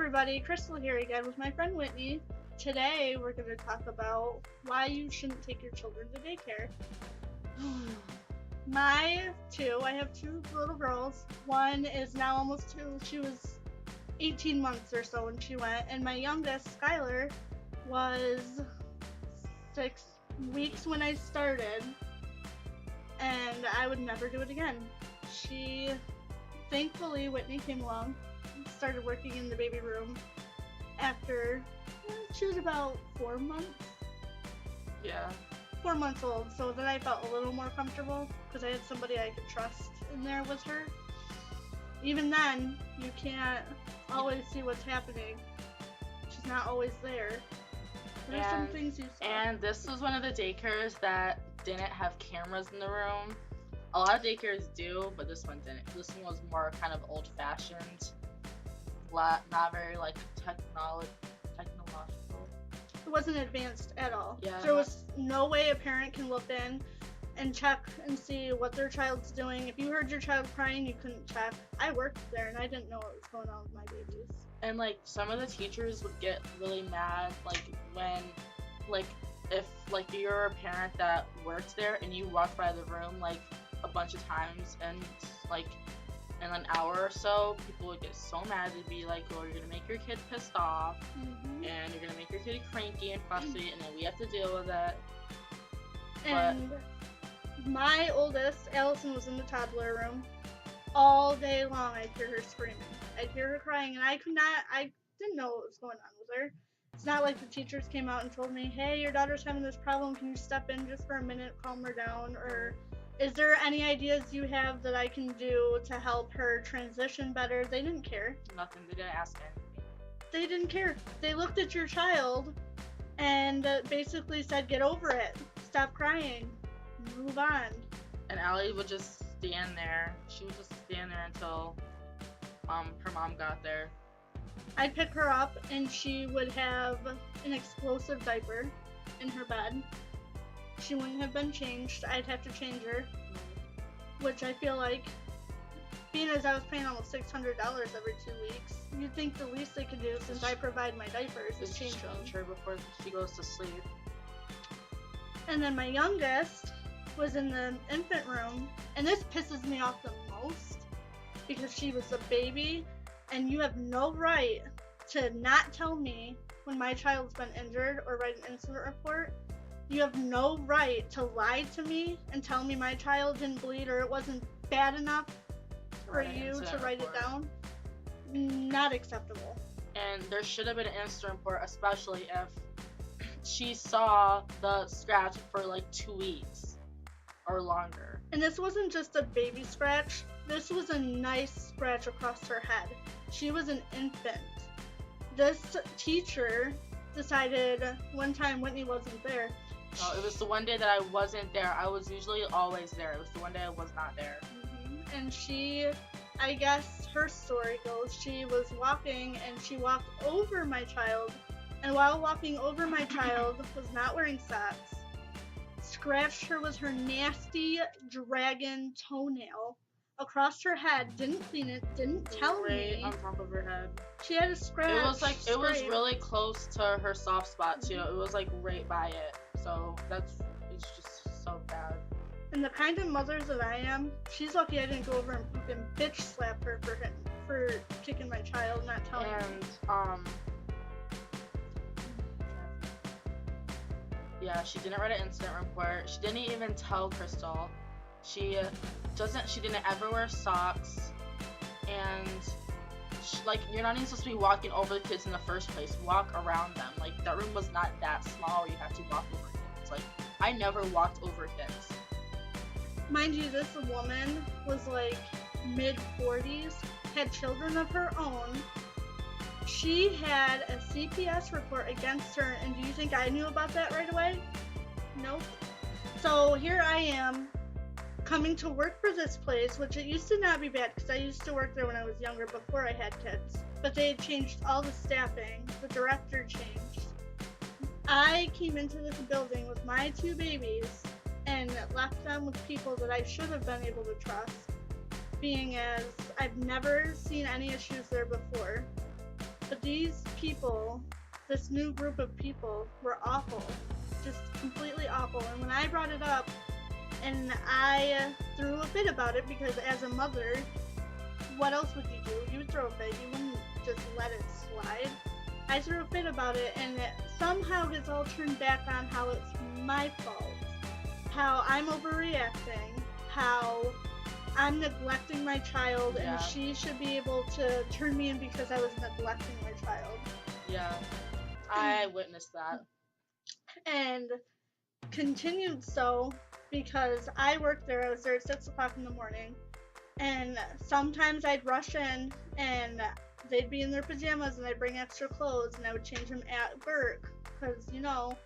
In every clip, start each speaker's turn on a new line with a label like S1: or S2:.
S1: everybody, Crystal here again with my friend Whitney. Today we're going to talk about why you shouldn't take your children to daycare. I have two little girls. One is now almost 2. She was 18 months or so when she went, and my youngest, Skylar, was 6 weeks when I started, and I would never do it again. Thankfully, Whitney came along, started working in the baby room after she was about 4 months.
S2: Yeah.
S1: 4 months old, so then I felt a little more comfortable because I had somebody I could trust in there with her. Even then, you can't always see what's happening. She's not always there. There's some things you saw.
S2: And this was one of the daycares that didn't have cameras in the room. A lot of daycares do, but this one didn't. This one was more kind of old-fashioned, not very like technological.
S1: It wasn't advanced at all.
S2: Yeah.
S1: There was no way a parent can look in and check and see what their child's doing. If you heard your child crying, you couldn't check. I worked there and I didn't know what was going on with my babies.
S2: And like some of the teachers would get really mad, like when, like if like you're a parent that worked there and you walked by the room like a bunch of times and like in an hour or so, people would get so mad. They'd be like, oh, you're gonna make your kid pissed off, and you're gonna make your kid cranky and fussy, and then we have to deal with it.
S1: And my oldest, Allison, was in the toddler room all day long. I'd hear her screaming, I'd hear her crying, and I didn't know what was going on with her. It's not like the teachers came out and told me, hey, your daughter's having this problem, can you step in just for a minute, calm her down, or is there any ideas you have that I can do to help her transition better? They didn't care.
S2: Nothing. They didn't ask anything.
S1: They didn't care. They looked at your child and basically said, get over it. Stop crying. Move on.
S2: And Allie would just stand there. She would just stand there until her mom got there.
S1: I'd pick her up and she would have an explosive diaper in her bed. She wouldn't have been changed. I'd have to change her, which I feel like, being as I was paying almost $600 every 2 weeks, you'd think the least they could do, since I provide my diapers, is change
S2: her before she goes to sleep.
S1: And then my youngest was in the infant room, and this pisses me off the most because she was a baby, and you have no right to not tell me when my child's been injured or write an incident report. You have no right to lie to me and tell me my child didn't bleed or it wasn't bad enough for you to write it down. Not acceptable.
S2: And there should have been an incident report, especially if she saw the scratch for like 2 weeks or longer.
S1: And this wasn't just a baby scratch. This was a nice scratch across her head. She was an infant. This teacher decided one time Whitney wasn't there.
S2: No, it was the one day that I wasn't there. I was usually always there. It was the one day I was not there.
S1: And I guess her story goes, she was walking and she walked over my child, and while walking over my child, was not wearing socks, scratched her with her nasty dragon toenail across her head, didn't clean it, didn't tell me.
S2: On top of her head.
S1: She had a scratch.
S2: It was really close to her soft spot too. It was like right by it. So it's just so bad.
S1: And the kind of mother that I am, she's lucky I didn't go over and fucking bitch slap her for kicking my child, not telling me.
S2: And yeah, she didn't write an incident report. She didn't even tell Crystal. She didn't ever wear socks, and you're not even supposed to be walking over the kids in the first place. Walk around them. Like, that room was not that small where you have to walk over kids. Like, I never walked over kids.
S1: Mind you, this woman was like mid-40s, had children of her own. She had a CPS report against her, and do you think I knew about that right away? Nope. So here I am, coming to work for this place, which it used to not be bad because I used to work there when I was younger before I had kids, but they had changed all the staffing. The director changed. I came into this building with my 2 babies and left them with people that I should have been able to trust, being as I've never seen any issues there before. But these people, this new group of people, were awful. Just completely awful. And when I brought it up, and I threw a fit about it, because as a mother, what else would you do? You would throw a fit. You wouldn't just let it slide. I threw a fit about it, and it somehow gets all turned back on how it's my fault. How I'm overreacting. How I'm neglecting my child,
S2: Yeah.
S1: and she should be able to turn me in because I was neglecting my child.
S2: Yeah. I witnessed that.
S1: And continued so because I worked there. I was there at 6 o'clock in the morning, and sometimes I'd rush in and they'd be in their pajamas, and I'd bring extra clothes, and I would change them at work because, you know,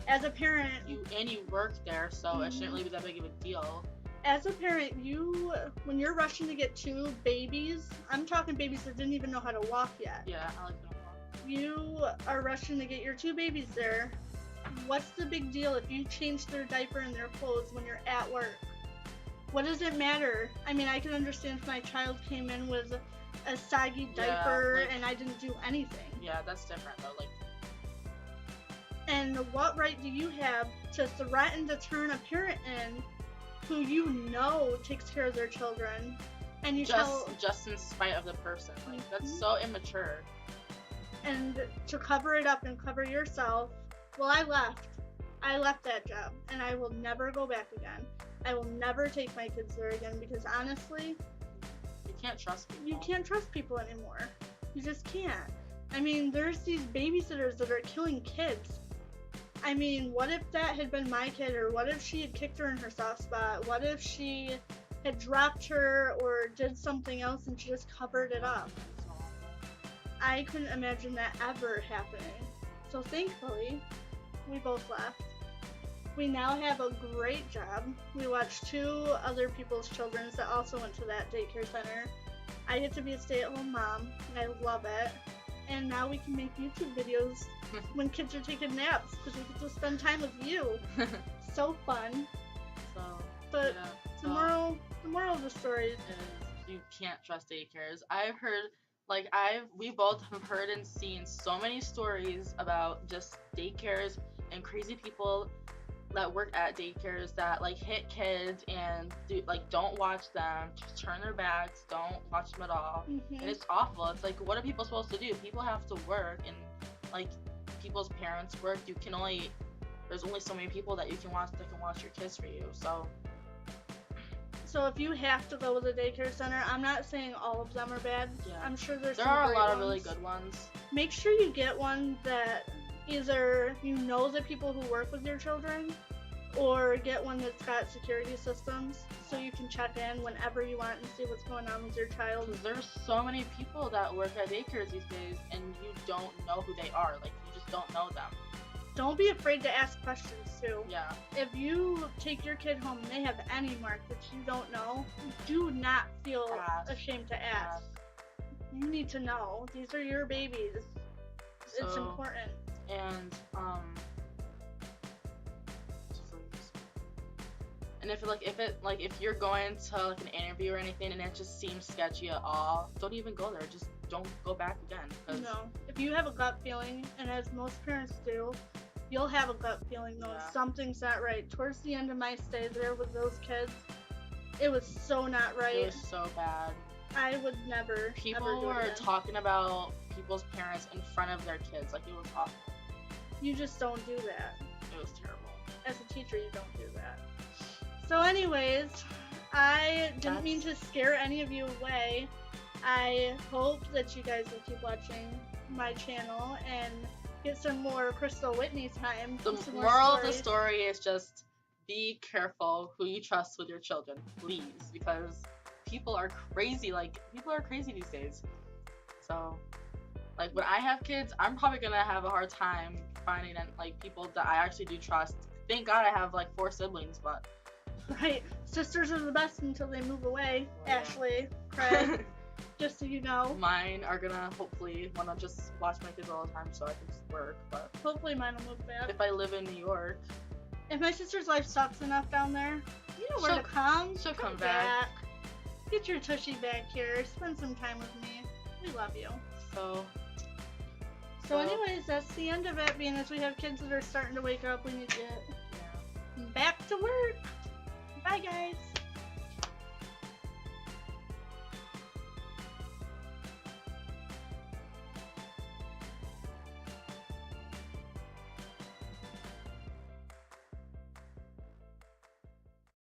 S1: as a parent,
S2: You worked there, so it shouldn't really be that big of a deal.
S1: as a parent, when you're rushing to get 2 babies, I'm talking babies that didn't even know how to walk yet.
S2: Yeah, I like that one.
S1: You are rushing to get your 2 babies there. What's the big deal if you change their diaper and their clothes when you're at work? What does it matter? I mean, I can understand if my child came in with a saggy diaper and I didn't do anything.
S2: Yeah, that's different though. Like,
S1: and what right do you have to threaten to turn a parent in who you know takes care of their children, and you
S2: just in spite of the person? Like, that's so immature.
S1: And to cover it up and cover yourself. Well, I left that job, and I will never go back again. I will never take my kids there again, because honestly,
S2: You can't trust people.
S1: you can't trust people anymore. You just can't. I mean, there's these babysitters that are killing kids. I mean, what if that had been my kid, or what if she had kicked her in her soft spot? What if she had dropped her or did something else and she just covered it up?
S2: It's awful.
S1: I couldn't imagine that ever happening. So thankfully, we both left. We now have a great job. We watched 2 other people's children that also went to that daycare center. I get to be a stay-at-home mom, and I love it. And now we can make YouTube videos when kids are taking naps, because we get to spend time with you. So fun.
S2: So,
S1: But
S2: yeah.
S1: the moral of the story
S2: is you can't trust daycares. I've heard, we both have heard and seen so many stories about just daycares and crazy people that work at daycares that hit kids and don't watch them, just turn their backs, don't watch them at all.
S1: Mm-hmm.
S2: And it's awful. It's like, what are people supposed to do? People have to work, and people's parents work. There's only so many people that can watch your kids for you.
S1: So if you have to go to the daycare center, I'm not saying all of them are bad.
S2: Yeah.
S1: I'm sure there
S2: are a lot
S1: ones.
S2: of really good ones.
S1: Make sure you get one that either you know the people who work with your children, or get one that's got security systems so you can check in whenever you want and see what's going on with your child.
S2: Because there's so many people that work at daycares these days, and you don't know who they are. You just don't know them.
S1: Don't be afraid to ask questions too.
S2: Yeah.
S1: If you take your kid home and they have any mark that you don't know, do not feel ashamed to ask. You need to know. These are your babies. It's important.
S2: And if you're going to an interview or anything and it just seems sketchy at all, don't even go there. Just don't go back again.
S1: No. If you have a gut feeling, and as most parents do, you'll have a gut feeling though something's not right. Towards the end of my stay there with those kids, it was so not right.
S2: It was so bad.
S1: I would never.
S2: People were talking about people's parents in front of their kids. It was awful.
S1: You just don't do that.
S2: It was terrible.
S1: As a teacher, you don't do that. So anyways, I didn't mean to scare any of you away. I hope that you guys will keep watching my channel and get some more Crystal Whitney time.
S2: The moral of the story is just be careful who you trust with your children, please, because people are crazy. People are crazy these days. So, when I have kids, I'm probably gonna have a hard time finding people that I actually do trust. Thank God I have 4 siblings, but
S1: right, sisters are the best until they move away.
S2: Yeah.
S1: Ashley, Craig, just so you know.
S2: Mine are gonna hopefully wanna just watch my kids all the time so I can just work, but
S1: hopefully mine will move back.
S2: If I live in New York.
S1: If my sister's life sucks enough down there, you know where to come.
S2: She'll come back.
S1: Get your tushy back here. Spend some time with me. We love you.
S2: So,
S1: So anyways, that's the end of it. Being as we have kids that are starting to wake up, we need to get
S2: Yeah.
S1: back to work.